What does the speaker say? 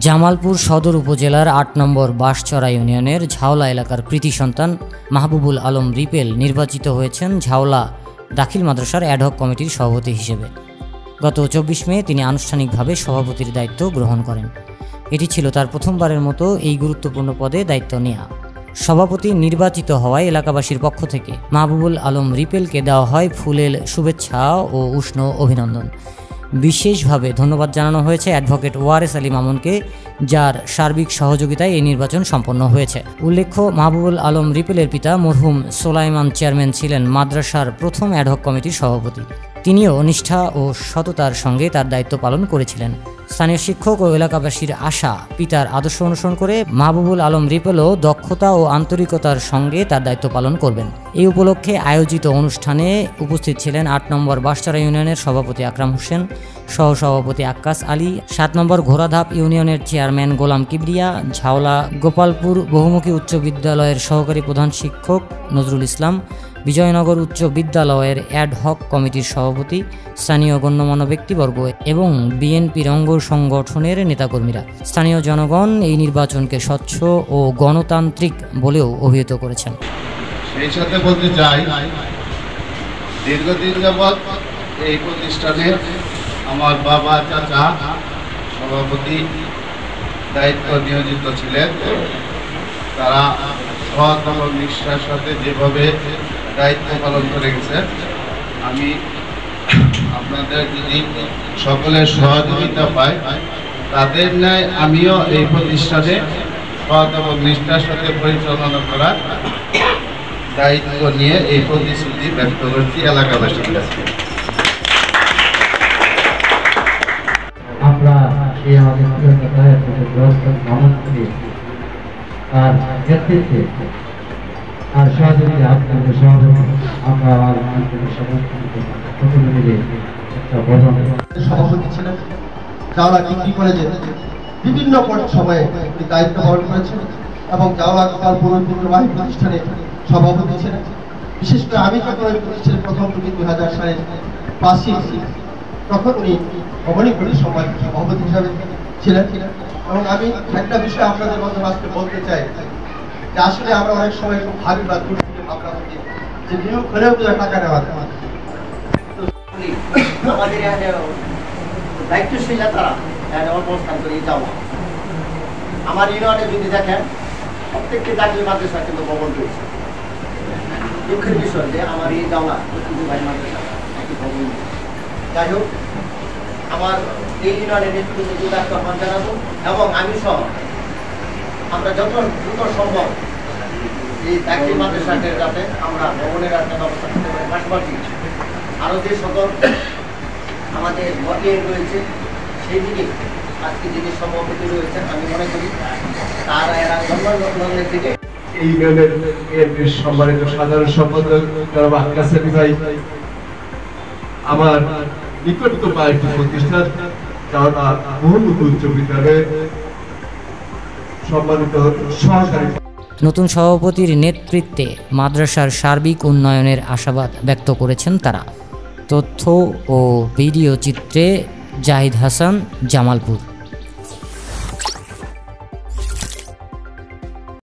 জামালপুর সদর উপজেলার ৮ নম্বর বাঁশচড়া ইউনিয়নের ঝাওলা এলাকার কৃতি সন্তান মাহবুবুল আলম রিপেল নির্বাচিত হয়েছেন ঝাওলা দাখিল মাদ্রাসার অ্যাডহক কমিটির সভাপতি হিসেবে। গত ২৪ মে তিনি আনুষ্ঠানিকভাবে সভাপতির দায়িত্ব গ্রহণ করেন। এটি ছিল তার প্রথমবারের মতো এই গুরুত্বপূর্ণ পদে দায়িত্ব নেওয়া। সভাপতি নির্বাচিত হওয়ায় এলাকাবাসীর পক্ষ থেকে মাহবুবুল আলম রিপেলকে দেওয়া হয় ফুলেল শুভেচ্ছা ও উষ্ণ অভিনন্দন। বিশেষভাবে ধন্যবাদ জানানো হয়েছে অ্যাডভোকেট ওয়ারেস আলী মামুনকে, যার সার্বিক সহযোগিতায় এই নির্বাচন সম্পন্ন হয়েছে। উল্লেখ্য, মাহবুবুল আলম রিপেলের পিতা মরহুম সোলাইমান চেয়ারম্যান ছিলেন মাদ্রাসার প্রথম অ্যাডহক কমিটির সভাপতি। তিনিও নিষ্ঠা ও সততার সঙ্গে তার দায়িত্ব পালন করেছিলেন। স্থানীয় শিক্ষক ও এলাকাবাসীর আশা, পিতার আদর্শ অনুসরণ করে মাহবুবুল আলম রিপেলও দক্ষতা ও আন্তরিকতার সঙ্গে তার দায়িত্ব পালন করবেন। এই উপলক্ষে আয়োজিত অনুষ্ঠানে উপস্থিত ছিলেন ৮ নম্বর বাঁশচড়া ইউনিয়নের সভাপতি আকরাম হোসেন, সহসভাপতি আক্কাস আলী, ৭ নম্বর ঘোড়াধাপ ইউনিয়নের চেয়ারম্যান গোলাম কিবরিয়া, ঝাওলা গোপালপুর বহুমুখী উচ্চ বিদ্যালয়ের সহকারী প্রধান শিক্ষক নজরুল ইসলাম, বিজয়নগর উচ্চ বিদ্যালয়ের অ্যাডহক কমিটির সভাপতি, স্থানীয় গণ্যমান্য ব্যক্তিবর্গ এবং বিএনপির অঙ্গ সংগঠনের নেতাকর্মীরা। স্থানীয় জনগণ এই নির্বাচনকে স্বচ্ছ ও গণতান্ত্রিক বলেও অভিহিত করেছেন। সেই সাথে বলতে চাই, দীর্ঘদিন যাবৎ এই প্রতিষ্ঠানে আমার বাবা চাচা সভাপতি দায়িত্ব নিয়োজিত ছিলেন। তারা সৎ এবং নিষ্ঠার সাথে যেভাবে দায়িত্ব পালন করে গেছেন, আমি আপনাদের যদি সকলের সহযোগিতা পাই, তাদের ন্যায় আমিও এই প্রতিষ্ঠানে সৎ এবং নিষ্ঠার সাথে পরিচালনা করার দায়িত্ব নিয়ে এই প্রতিশ্রুতি ব্যক্ত করছি এলাকাবাসীর কাছে। আমরা এই আমাদের আর নেতৃত্বে আর সহযোগী আপনাদের সহযোগী আমরা আমার মিলে একটা বড় সভাপতি ছিলেন। ঝাওলা ডিগ্রি কলেজে বিভিন্ন সময়ে দায়িত্ব পালন করেছেন এবং ঝাওলা গোপালপুর ঐতিহ্যবাহী প্রতিষ্ঠানে সভাপতি ছিলেন। বিশেষ করে আমি যখন ওই প্রতিষ্ঠানের প্রথম থেকে ২০০০ সালের ৫ই তখন উনি অবনীপুরের সময় সভাপতি হিসাবে ছিলেন। এবং আমি একটা বিষয় আপনাদের মধ্যে আজকে বলতে চাই যে আসলে আমরা অনেক সময় ভাবি বা ভাবনা করি যে নিয়োগ করেও টাকা নেওয়া আমাদের দায়িত্বশীল তারা অবস্থান করে যাওয়া। আমার ইউনিয়নে যদি দেখেন, প্রত্যেকটি দাখিল মাদ্রাসা কিন্তু ভবন রয়েছে। দুঃখের বিষয় যে আমার এই যাওয়া ভাই মাদ্রাসা একটি ভবন। যাই হোক, আমার এই ইউনিয়নের নেতৃত্বে আহ্বান জানাবো এবং আমি সহ আমরা যত দ্রুত সম্ভব এই দাখিল মাদ্রাসাকে যাতে আমরা ভবনের একটা ব্যবস্থা করতে পারি। পাশাপাশি আরও যে সকল আমাদের বকেট রয়েছে সেই দিকে আজকে যিনি সভাপতি রয়েছেন, আমি মনে করি তার এরা জন্মের দিকে এই ইউনিয়নের সম্মানিত সাধারণ সম্পাদক জনাব আক্কাস আলী ভাই, আমার নিকটতম একটি প্রতিষ্ঠান ঝাওলা বহুমুখী উচ্চ বিদ্যালয়ে সম্মানিত সহকারী। নতুন সভাপতির নেতৃত্বে মাদ্রাসার সার্বিক উন্নয়নের আশাবাদ ব্যক্ত করেছেন তারা। তথ্য ও ভিডিও চিত্রে জাহিদ হাসান, জামালপুর।